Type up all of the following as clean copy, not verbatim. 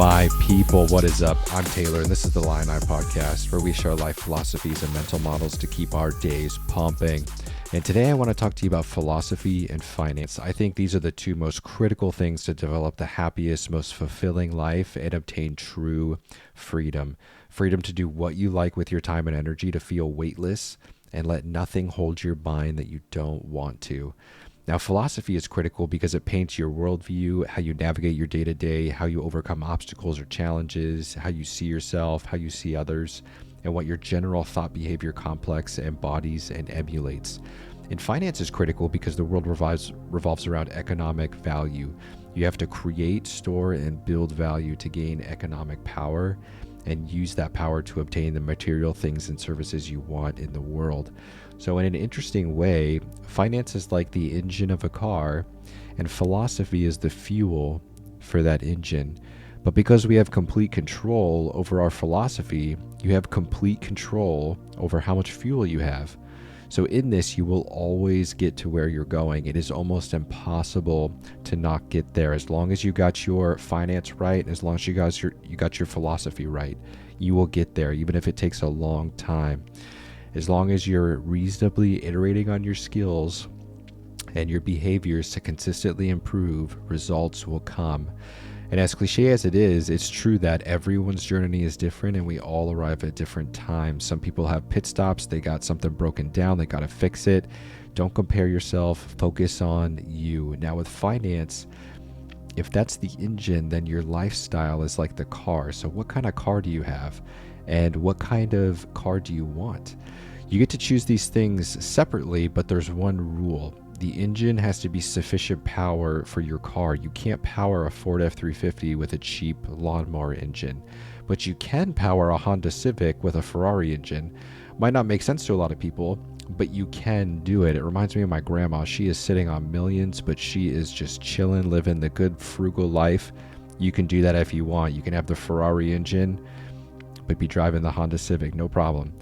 My people, what is up? I'm Taylor, and this is the Lioneye podcast, where we share life philosophies and mental models to keep our days pumping. And today I want to talk to you about philosophy and finance. I think these are the two most critical things to develop the happiest, most fulfilling life and obtain true freedom. Freedom to do what you like with your time and energy, to feel weightless, and let nothing hold your mind that you don't want to. Now, philosophy is critical because it paints your worldview, how you navigate your day-to-day, how you overcome obstacles or challenges, how you see yourself, how you see others, and what your general thought behavior complex embodies and emulates. And finance is critical because the world revolves around economic value. You have to create, store, and build value to gain economic power and use that power to obtain the material things and services you want in the world. So in an interesting way, finance is like the engine of a car, and philosophy is the fuel for that engine. But because we have complete control over our philosophy, you have complete control over how much fuel you have. So in this, you will always get to where you're going. It is almost impossible to not get there. As long as you got your finance right, as long as you got your philosophy right, you will get there, even if it takes a long time. As long as you're reasonably iterating on your skills and your behaviors to consistently improve, results will come. And as cliche as it is, it's true that everyone's journey is different and we all arrive at different times. Some people have pit stops, they got something broken down, they got to fix it. Don't compare yourself, focus on you. Now with finance, if that's the engine, then your lifestyle is like the car. So what kind of car do you have? And what kind of car do you want? You get to choose these things separately, but there's one rule. The engine has to be sufficient power for your car. You can't power a Ford F-350 with a cheap lawnmower engine, but you can power a Honda Civic with a Ferrari engine. Might not make sense to a lot of people, but you can do it. It reminds me of my grandma. She is sitting on millions, but she is just chilling, living the good frugal life. You can do that if you want. You can have the Ferrari engine, but be driving the Honda Civic, no problem.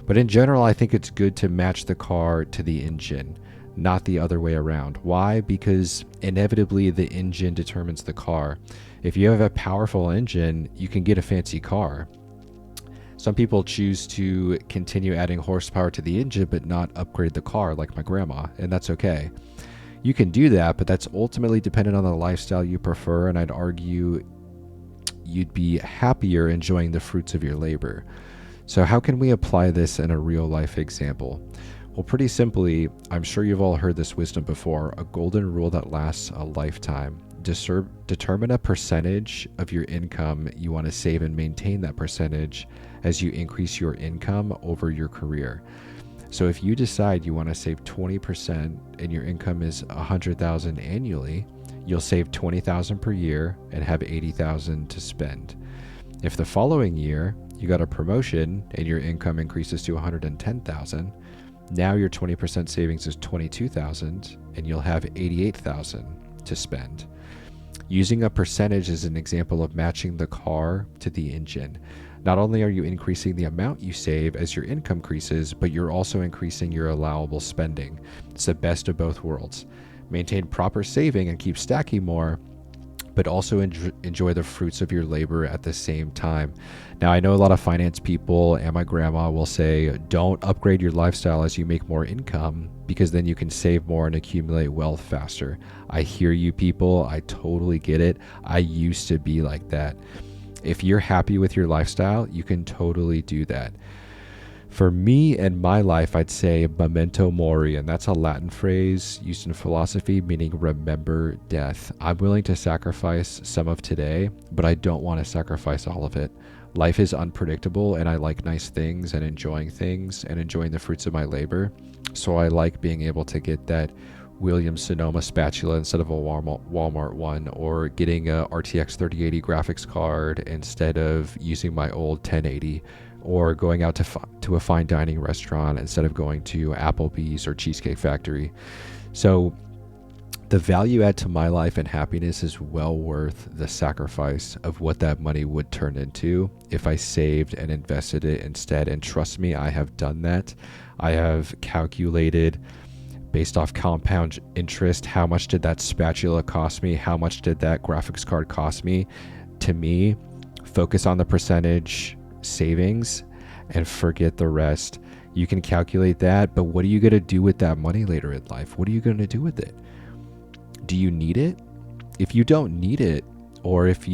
But in general, I think it's good to match the car to the engine, not the other way around. Why? Because inevitably the engine determines the car. If you have a powerful engine, you can get a fancy car. Some people choose to continue adding horsepower to the engine but not upgrade the car, like my grandma, and that's okay. You can do that, but that's ultimately dependent on the lifestyle you prefer, and I'd argue you'd be happier enjoying the fruits of your labor. So how can we apply this in a real life example? Well, pretty simply, I'm sure you've all heard this wisdom before, a golden rule that lasts a lifetime. Determine a percentage of your income you want to save and maintain that percentage as you increase your income over your career. So if you decide you want to save 20% and your income is $100,000 annually, you'll save $20,000 per year and have $80,000 to spend. If the following year you got a promotion and your income increases to $110,000, now your 20% savings is $22,000 and you'll have $88,000 to spend. Using a percentage is an example of matching the car to the engine. Not only are you increasing the amount you save as your income increases, but you're also increasing your allowable spending. It's the best of both worlds. Maintain proper saving and keep stacking more, but also enjoy the fruits of your labor at the same time. Now, I know a lot of finance people and my grandma will say, don't upgrade your lifestyle as you make more income, because then you can save more and accumulate wealth faster. I hear you people. I totally get it. I used to be like that. If you're happy with your lifestyle, you can totally do that. For me and my life, I'd say memento mori, and that's a Latin phrase used in philosophy meaning remember death. I'm willing to sacrifice some of today, but I don't want to sacrifice all of it. Life is unpredictable, and I like nice things and enjoying the fruits of my labor. So I like being able to get that Williams-Sonoma spatula instead of a Walmart one, or getting a RTX 3080 graphics card instead of using my old 1080, or going out to a fine dining restaurant instead of going to Applebee's or Cheesecake Factory. So the value add to my life and happiness is well worth the sacrifice of what that money would turn into if I saved and invested it instead. And trust me, I have done that. I have calculated based off compound interest, how much did that spatula cost me? How much did that graphics card cost me? To me, Focus on the percentage savings and forget the rest. You can calculate that, but what are you going to do with that money later in life? What are you going to do with it? Do you need it? If you don't need it, or if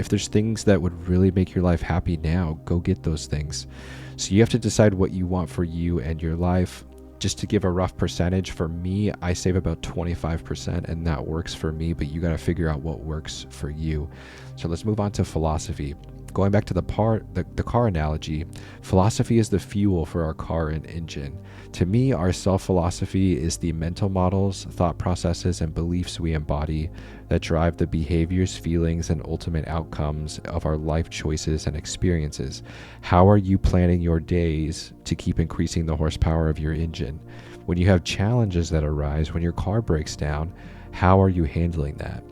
there's things that would really make your life happy now, go get those things. So you have to decide what you want for you and your life. Just to give a rough percentage, for me, I save about 25%, and that works for me, but you got to figure out what works for you. So let's move on to philosophy. Going back to the car analogy, philosophy is the fuel for our car and engine. To me, our self-philosophy is the mental models, thought processes, and beliefs we embody that drive the behaviors, feelings, and ultimate outcomes of our life choices and experiences. How are you planning your days to keep increasing the horsepower of your engine? When you have challenges that arise, when your car breaks down, how are you handling that?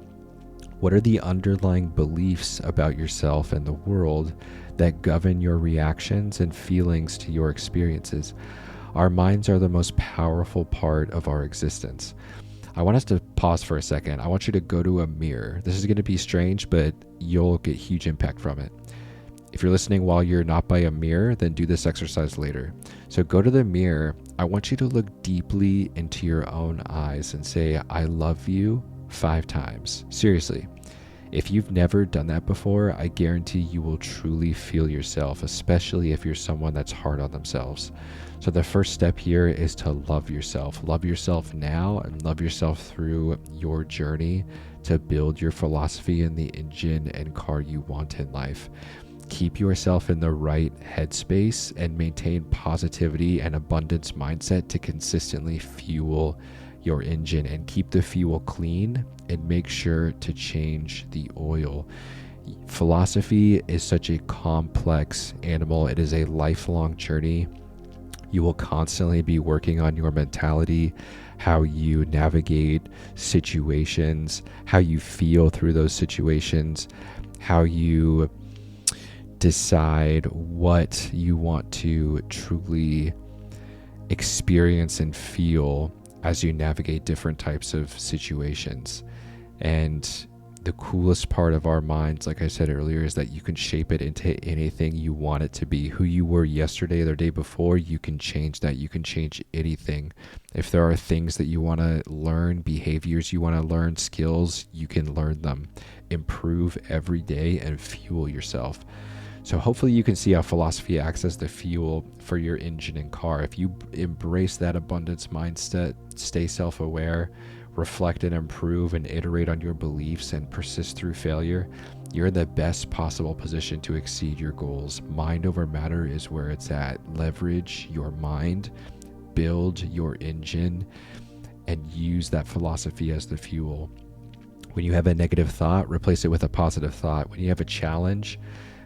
What are the underlying beliefs about yourself and the world that govern your reactions and feelings to your experiences? Our minds are the most powerful part of our existence. I want us to pause for a second. I want you to go to a mirror. This is going to be strange, but you'll get huge impact from it. If you're listening while you're not by a mirror, then do this exercise later. So go to the mirror. I want you to look deeply into your own eyes and say, I love you 5 times. Seriously. If you've never done that before, I guarantee you will truly feel yourself, especially if you're someone that's hard on themselves. So the first step here is to love yourself. Love yourself now and love yourself through your journey to build your philosophy in the engine and car you want in life. Keep yourself in the right headspace and maintain positivity and abundance mindset to consistently fuel your engine, and keep the fuel clean and make sure to change the oil. Philosophy is such a complex animal. It is a lifelong journey. You will constantly be working on your mentality, how you navigate situations, how you feel through those situations, how you decide what you want to truly experience and feel as you navigate different types of situations. And the coolest part of our minds, like I said earlier, is that you can shape it into anything you want it to be. Who you were yesterday or the day before, you can change that. You can change anything. If there are things that you want to learn, behaviors you want to learn, skills, you can learn them. Improve every day and fuel yourself. So hopefully you can see how philosophy acts as the fuel for your engine and car. If you embrace that abundance mindset, stay self-aware, reflect and improve and iterate on your beliefs and persist through failure, you're in the best possible position to exceed your goals. Mind over matter is where it's at. Leverage your mind, build your engine, and use that philosophy as the fuel. When you have a negative thought, replace it with a positive thought. When you have a challenge,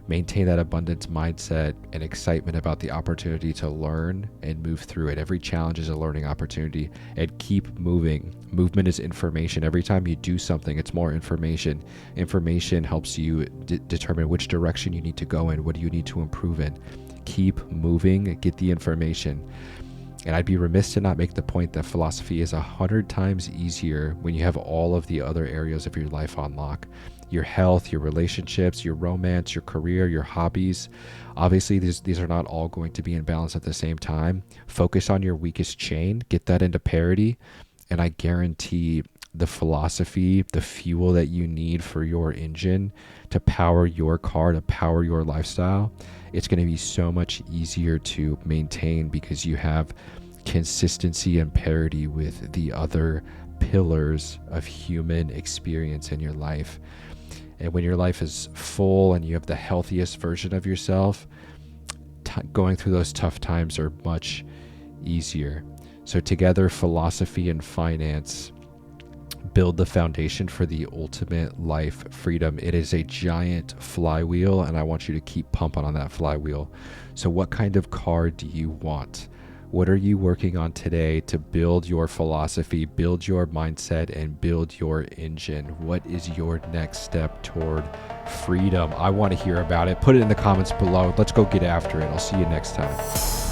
maintain that abundance mindset and excitement about the opportunity to learn and move through it. Every challenge is a learning opportunity, and keep moving. Movement is information. Every time you do something, it's more information. Information helps you determine which direction you need to go in. What do you need to improve in? Keep moving, get the information. And I'd be remiss to not make the point that philosophy is 100 times easier when you have all of the other areas of your life on lock. Your health, your relationships, your romance, your career, your hobbies. Obviously, these are not all going to be in balance at the same time. Focus on your weakest chain, get that into parity, and I guarantee the philosophy, the fuel that you need for your engine to power your car, to power your lifestyle, it's going to be so much easier to maintain because you have consistency and parity with the other pillars of human experience in your life. And when your life is full and you have the healthiest version of yourself, going through those tough times are much easier. So together, philosophy and finance build the foundation for the ultimate life freedom. It is a giant flywheel, and I want you to keep pumping on that flywheel. So what kind of car do you want? What are you working on today to build your philosophy, build your mindset, and build your engine? What is your next step toward freedom? I want to hear about it. Put it in the comments below. Let's go get after it. I'll see you next time.